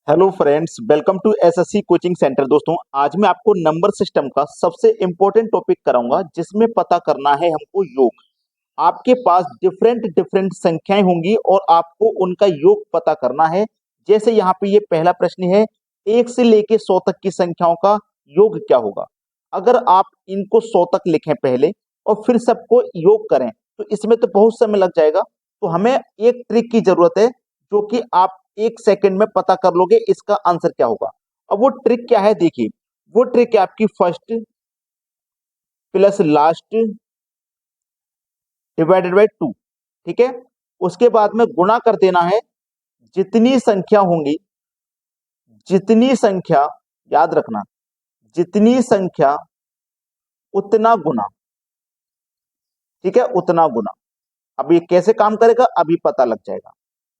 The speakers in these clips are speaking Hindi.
Hello friends, welcome to SSC coaching centre. दोस्तों, आज मैं आपको नंबर सिस्टम का सबसे इम्पोर्टेंट टॉपिक कराऊंगा, जिसमें पता करना है हमको योग। आपके पास डिफरेंट डिफरेंट संख्याएं होंगी और आपको उनका योग पता करना है। जैसे यहाँ पे ये पहला प्रश्न है, 1 से लेके 100 तक की संख्याओं का योग क्या होगा। अगर आप इनको 100 तक लिखें पहले और फिर सबको योग करें तो इसमें तो बहुत समय लग जाएगा। तो हमें एक ट्रिक की जरूरत है, जो कि आप 1 सेकंड में पता कर लोगे इसका आंसर क्या होगा। अब वो ट्रिक क्या है, देखिए। वो ट्रिक है आपकी first plus last divided by 2। ठीक है। उसके बाद में गुणा कर देना है। जितनी संख्या होंगी, जितनी संख्या, याद रखना, जितनी संख्या उतना गुना। ठीक है, उतना गुना। अब ये कैसे काम करेगा अभी पता लग जाएगा।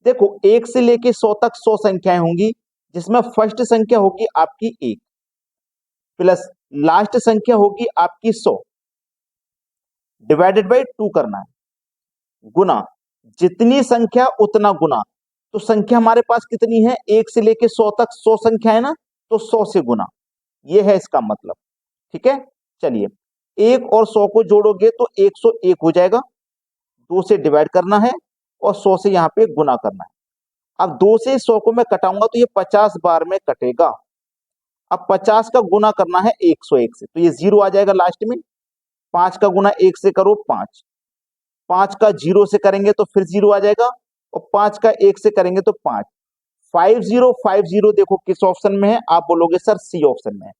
देखो, 1 से लेके 100 तक 100 संख्याएं होंगी, जिसमें फर्स्ट संख्या होगी आपकी 1 प्लस लास्ट संख्या होगी आपकी 100 डिवाइडेड बाई 2 करना है, गुना। जितनी संख्या उतना गुना। तो संख्या हमारे पास कितनी है, 1 से लेके 100 तक 100 संख्या है ना, तो 100 से गुना। ये है इसका मतलब। ठीक है। चलिए, 1 और 100 को जोड़ोगे तो 101 हो जाएगा। 2 से डिवाइड करना है और 100 से यहाँ पे गुना करना है। अब 2 से 100 को मैं कटाऊंगा तो ये 50 बार में कटेगा। अब 50 का गुना करना है 101 से, तो ये 0 आ जाएगा लास्ट में। 5 का गुना 1 से करो 5, 5 का 0 से करेंगे तो फिर 0 आ जाएगा, और 5 का 1 से करेंगे तो 5। 5050 देखो किस ऑप्शन में है, आप बोलोगे सर सी ऑप्शन में है।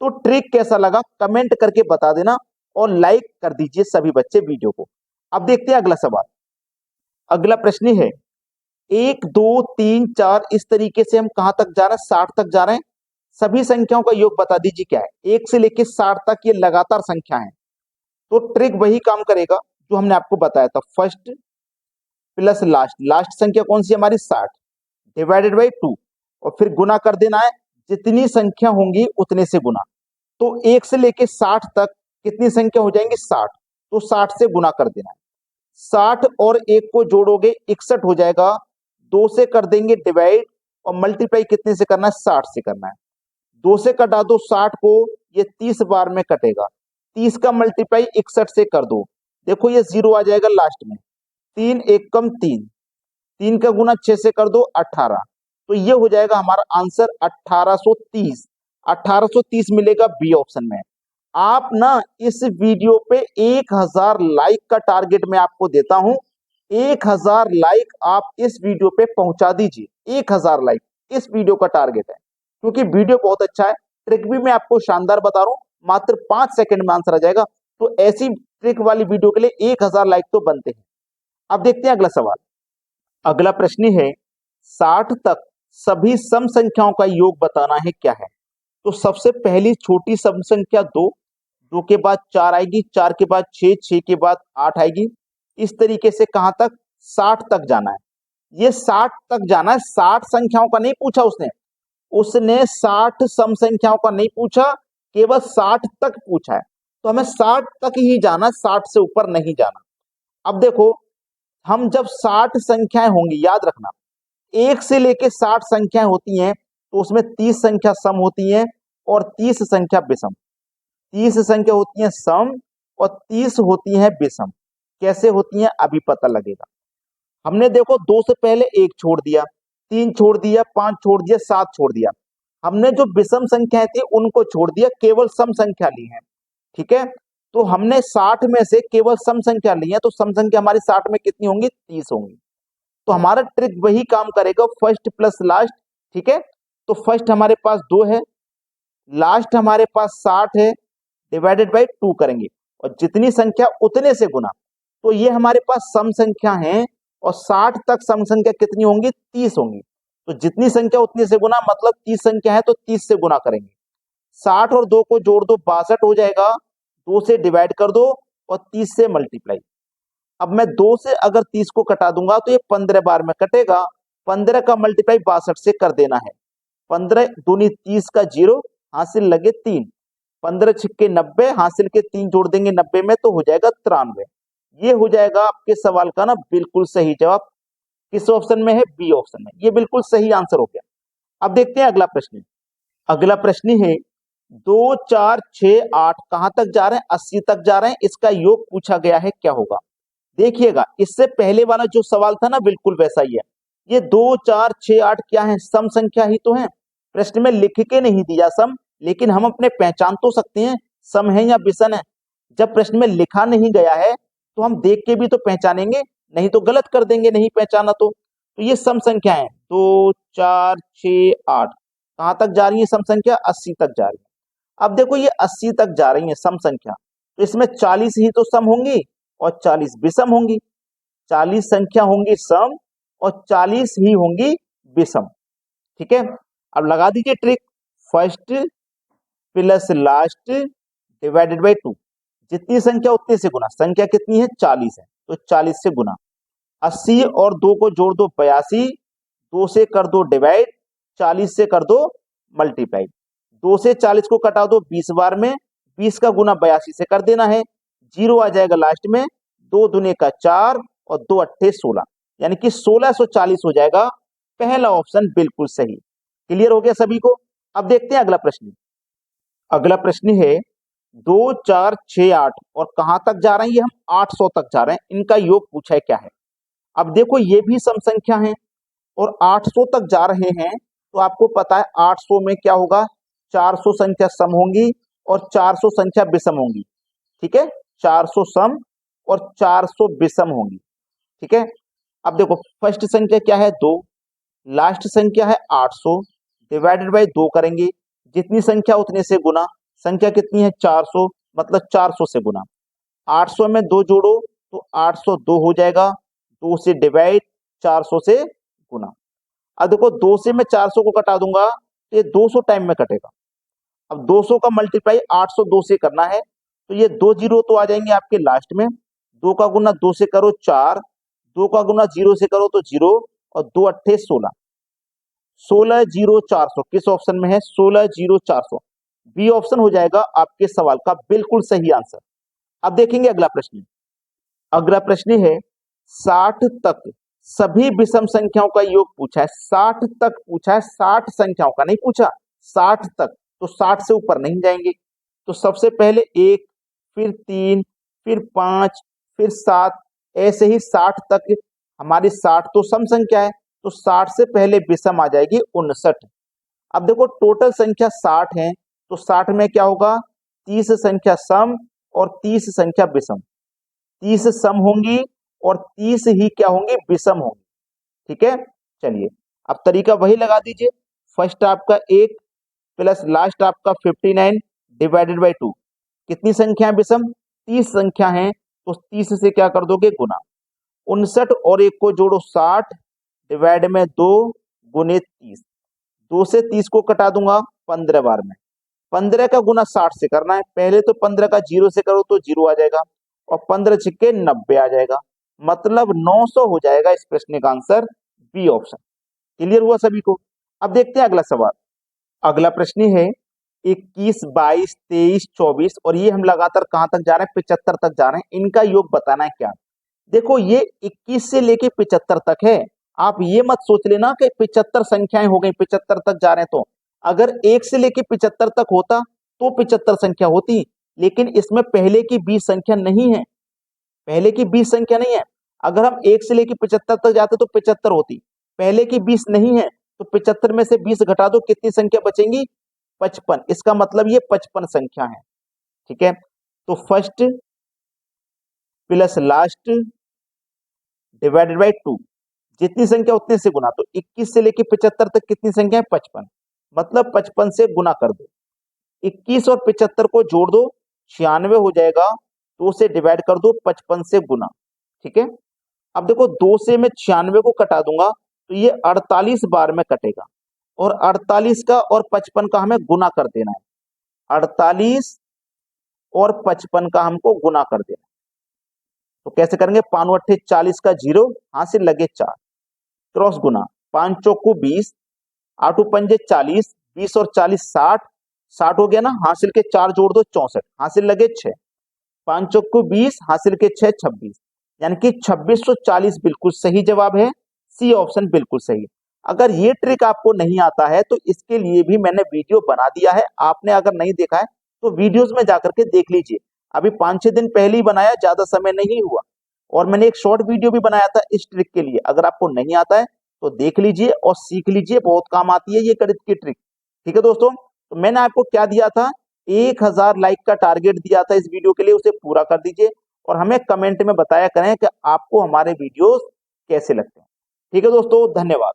तो ट्रिक कैसा लगा कमेंट करके बता देना, और लाइक कर दीजिए सभी बच्चे वीडियो को। अब देखते हैं अगला सवाल। अगला प्रश्न है, 1 2 3 4 इस तरीके से हम कहां तक जा रहे हैं, 60 तक जा रहे हैं। सभी संख्याओं का योग बता दीजिए क्या है। 1 से लेकर 60 तक ये लगातार संख्या है। तो ट्रिक वही काम करेगा जो हमने आपको बताया था, फर्स्ट प्लस लास्ट। लास्ट संख्या कौन सी हमारी, 60 डिवाइडेड बाई 2, और फिर गुना कर देना है। जितनी संख्या होंगी उतने से गुना। तो 1 से लेके 60 तक कितनी संख्या हो जाएंगी, 60। तो 60 से गुना कर देना है। 60 और 1 को जोड़ोगे 61 हो जाएगा। 2 से कर देंगे डिवाइड, और मल्टीप्लाई कितने से करना है, 60 से करना है। 2 से कटा दो 60 को, ये 30 बार में कटेगा। 30 का मल्टीप्लाई 61 से कर दो, देखो ये 0 आ जाएगा लास्ट में। 3 1 कम 3, 3 का गुना 6 से कर दो 18। तो ये हो जाएगा हमारा आंसर 1830। 1830 मिलेगा बी ऑप्शन में। आप ना इस वीडियो पे 1000 लाइक का टारगेट मैं आपको देता हूं। 1000 लाइक आप इस वीडियो पे पहुंचा दीजिए। 1000 लाइक इस वीडियो का टारगेट है, क्योंकि वीडियो बहुत अच्छा है। ट्रिक भी मैं आपको शानदार बता रहा हूं, मात्र 5 सेकंड में आंसर आ जाएगा। तो ऐसी ट्रिक वाली वीडियो के लिए 1000 लाइक तो बनते हैं। अब देखते हैं अगला सवाल। अगला प्रश्न है, 60 तक सभी सम संख्याओं का योग बताना है क्या है। तो सबसे पहली छोटी सम संख्या 2, 2 के बाद 4 आएगी, 4 के बाद 6, 6 के बाद 8 आएगी। इस तरीके से कहां तक, 60 तक जाना है। ये 60 तक जाना है, 60 संख्याओं का नहीं पूछा उसने। उसने 60 सम संख्याओं का नहीं पूछा, केवल 60 तक पूछा है। तो हमें 60 तक ही जाना, 60 से ऊपर नहीं जाना। अब देखो, हम जब 60 संख्याएं होंगी, याद रखना, 1 से लेके 60 संख्याएं होती हैं, तो उसमें 30 संख्या सम होती हैं और 30 संख्या विषम। 30 संख्या होती है सम और 30 होती है विषम। कैसे होती हैं अभी पता लगेगा। हमने देखो 2 से पहले 1 छोड़ दिया, 3 छोड़ दिया, 5 छोड़ दिया, 7 छोड़ दिया। हमने जो विषम संख्याएं थी उनको छोड़ दिया, केवल सम संख्या ली है। ठीक है। तो हमने 60 में से केवल सम संख्या ली है, तो सम संख्या हमारी 60 में कितनी होंगी, 30 होंगी। तो हमारा ट्रिक वही काम करेगा, फर्स्ट प्लस लास्ट। ठीक है। तो फर्स्ट हमारे पास 2 है, लास्ट हमारे पास 60 है, डिवाइडेड बाई 2 करेंगे, और जितनी संख्या उतने से गुना। तो ये हमारे पास सम संख्या है, और 60 तक सम संख्या कितनी होंगी, 30 होंगी। तो जितनी संख्या उतनी से गुना, मतलब 30 संख्या है तो 30 से गुना करेंगे। 60 और 2 को जोड़ दो 62 हो जाएगा। 2 से डिवाइड कर दो और 30 से मल्टीप्लाई। अब मैं 2 से अगर 30 को कटा दूंगा तो ये 15 बार में कटेगा। 15 का मल्टीप्लाई 62 से कर देना है। 15 दूनी 30 का 0, हासिल लगे 3। 15 छिक्के 90, हासिल के 3 जोड़ देंगे 90 में तो हो जाएगा 93। ये हो जाएगा आपके सवाल का ना बिल्कुल सही जवाब। किस ऑप्शन में है, बी ऑप्शन में। ये बिल्कुल सही आंसर हो गया। अब देखते हैं अगला प्रश्न। अगला प्रश्न है 2 4 6 8 कहां तक जा रहे हैं? 80 तक जा रहे हैं। इसका योग पूछा गया है, क्या होगा? देखिएगा, इससे पहले वाला जो सवाल था ना, बिल्कुल वैसा ही है। ये 2 4 6 8 क्या है? सम संख्या ही तो है। प्रश्न में लिख के नहीं दिया सम, लेकिन हम अपने पहचान तो सकते हैं सम है या विषम है। जब प्रश्न में लिखा नहीं गया है तो हम देख के भी तो पहचानेंगे, नहीं तो गलत कर देंगे, नहीं पहचाना तो ये सम संख्या है। 2 4 6 8 कहां तक जा रही है सम संख्या? 80 तक जा रही है। अब देखो, ये 80 तक जा रही है सम संख्या, तो इसमें 40 ही तो सम होंगी और 40 विषम होंगी। 40 संख्या होंगी सम और 40 ही होंगी विषम। ठीक है, अब लगा दीजिए trick. First plus last divided by 2, जितनी संख्या उतने से गुना। संख्या कितनी है? 40 है, तो 40 से गुना। 80 और 2 को जोड़ दो 82, 2 से कर दो डिवाइड, 40 से कर दो मल्टीप्लाई। 2 से 40 को कटा दो 20 बार में, 20 का गुना 82 से कर देना है, जीरो आ जाएगा लास्ट में। 2 दूने का 4 और 2 अट्ठे 16, यानी कि 1640 हो जाएगा। पहला ऑप्शन बिल्कुल सही। क्लियर हो गया सभी को? अब देखते हैं अगला प्रश्न। अगला प्रश्न है 2 4 6 8 और कहां तक जा रहे हैं? ये हम 800 तक जा रहे हैं। इनका योग पूछा है, क्या है? अब देखो, ये भी सम संख्या है और 800 तक जा रहे हैं, तो आपको पता है 800 में क्या होगा? 400 संख्या सम होंगी और 400 संख्या विषम होंगी। ठीक है, 400 सम और 400 विषम होंगी। ठीक है, अब देखो, फर्स्ट संख्या क्या है? 2, लास्ट संख्या है 800, डिवाइडेड बाई 2 करेंगे, जितनी संख्या उतने से गुना। संख्या कितनी है? 400, मतलब 400 से गुना। 800 में 2 जोड़ो तो 802 हो जाएगा, 2 से डिवाइड, 400 से गुना। अब देखो, 2 से मैं 400 को कटा दूंगा तो ये 200 टाइम में कटेगा। अब 200 का मल्टीप्लाई 802 से करना है, तो ये 2 जीरो तो आ जाएंगे आपके लास्ट में। 2 का गुना 2 से करो 4, 2 का गुना 0 से करो तो 0, और 2 अट्ठे 16, 16 0 400 किस ऑप्शन में है? 16 0 400 बी ऑप्शन हो जाएगा आपके सवाल का बिल्कुल सही आंसर। अब देखेंगे अगला प्रश्न। अगला प्रश्न है 60 तक सभी विषम संख्याओं का योग पूछा है। 60 तक पूछा है, 60 संख्याओं का नहीं पूछा। 60 तक, तो 60 से ऊपर नहीं जाएंगे। तो सबसे पहले 1, फिर 3, फिर 5, फिर 7, ऐसे ही 60 तक। हमारी 60 तो सम संख्या है, तो 60 से पहले विषम आ जाएगी 59। अब देखो, टोटल संख्या 60 है, तो 60 में क्या होगा? 30 संख्या सम और 30 संख्या विषम। 30 सम होंगी और 30 ही क्या होंगी? विषम होंगी। ठीक है, चलिए अब तरीका वही लगा दीजिए। फर्स्ट आपका 1 प्लस लास्ट आपका 59 डिवाइडेड बाई 2, कितनी संख्या है विषम? 30 संख्या है, तो 30 से क्या कर दोगे? गुना। 59 और 1 को जोड़ो 60, डिवाइड में 2 गुने 30। 2 से 30 को कटा दूंगा 15 बार में। 15 का गुना 60 से करना है। पहले तो 15 का 0 से करो तो 0 आ जाएगा, और 15 छिक्के 90 आ जाएगा, मतलब 900 हो जाएगा इस प्रश्न का आंसर, बी ऑप्शन। क्लियर हुआ सभी को? अब देखते हैं अगला सवाल। अगला प्रश्न है 21 22 23 24, और ये हम लगातार कहां तक जा रहे हैं? 75 तक जा रहे हैं। इनका योग बताना है क्या? देखो, ये 21 से लेके 75 तक है। आप ये मत सोच लेना कि 75 संख्याएं हो गई, 75 तक जा रहे हैं। तो अगर 1 से लेके 75 तक होता तो 75 संख्या होती, लेकिन इसमें पहले की 20 संख्या नहीं है। पहले की 20 संख्या नहीं है। अगर हम 1 से लेके 75 तक जाते तो 75 होती। पहले की 20 नहीं है, तो 75 में से 20 घटा दो, कितनी संख्या बचेंगी? 55। इसका मतलब ये 55 संख्या है। ठीक है, तो first plus last divided by 2, जितनी संख्या उतने से गुना। तो 21 से लेके 75 तक कितनी संख्या है? 55, मतलब 55 से गुना कर दो। 21 और 75 को जोड़ दो, 96 हो जाएगा। 2 से डिवाइड कर दो, 55 से गुना। ठीक है, अब देखो, 2 से मैं 96 को कटा दूंगा तो ये 48 बार में कटेगा, और 48 का और 55 का हमें गुना कर देना है। 48 और 55 का हमको गुना कर देना है। तो कैसे करेंगे? 5 अट्ठे 40 का 0, हासिल लगे 4, क्रॉस गुना। 5 चौकू 20, 8 पंजे 40, 20 और 40 60, 60 हो गया ना, हासिल के 4 जोड़ दो 64, हासिल लगे 6। 5 चौकू 20, हासिल के 6 26, यानी कि 2640 बिल्कुल सही जवाब है। सी ऑप्शन बिल्कुल सही। अगर ये ट्रिक आपको नहीं आता है तो इसके लिए भी मैंने वीडियो बना दिया है, आपने अगर नहीं देखा है तो वीडियोस में जाकर के देख लीजिए। अभी 5-6 दिन पहले ही बनाया, ज्यादा समय नहीं हुआ, और मैंने एक शॉर्ट वीडियो भी बनाया था इस ट्रिक के लिए। अगर आपको नहीं आता है तो देख लीजिए और सीख लीजिए, बहुत काम आती है ये गणित की ट्रिक। ठीक है दोस्तों, तो मैंने आपको क्या दिया था, 1000 लाइक का टारगेट दिया था इस वीडियो के लिए, उसे पूरा कर दीजिए और हमें कमेंट में बताया करें कि आपको हमारे वीडियोस कैसे लगते हैं। ठीक है दोस्तों, धन्यवाद।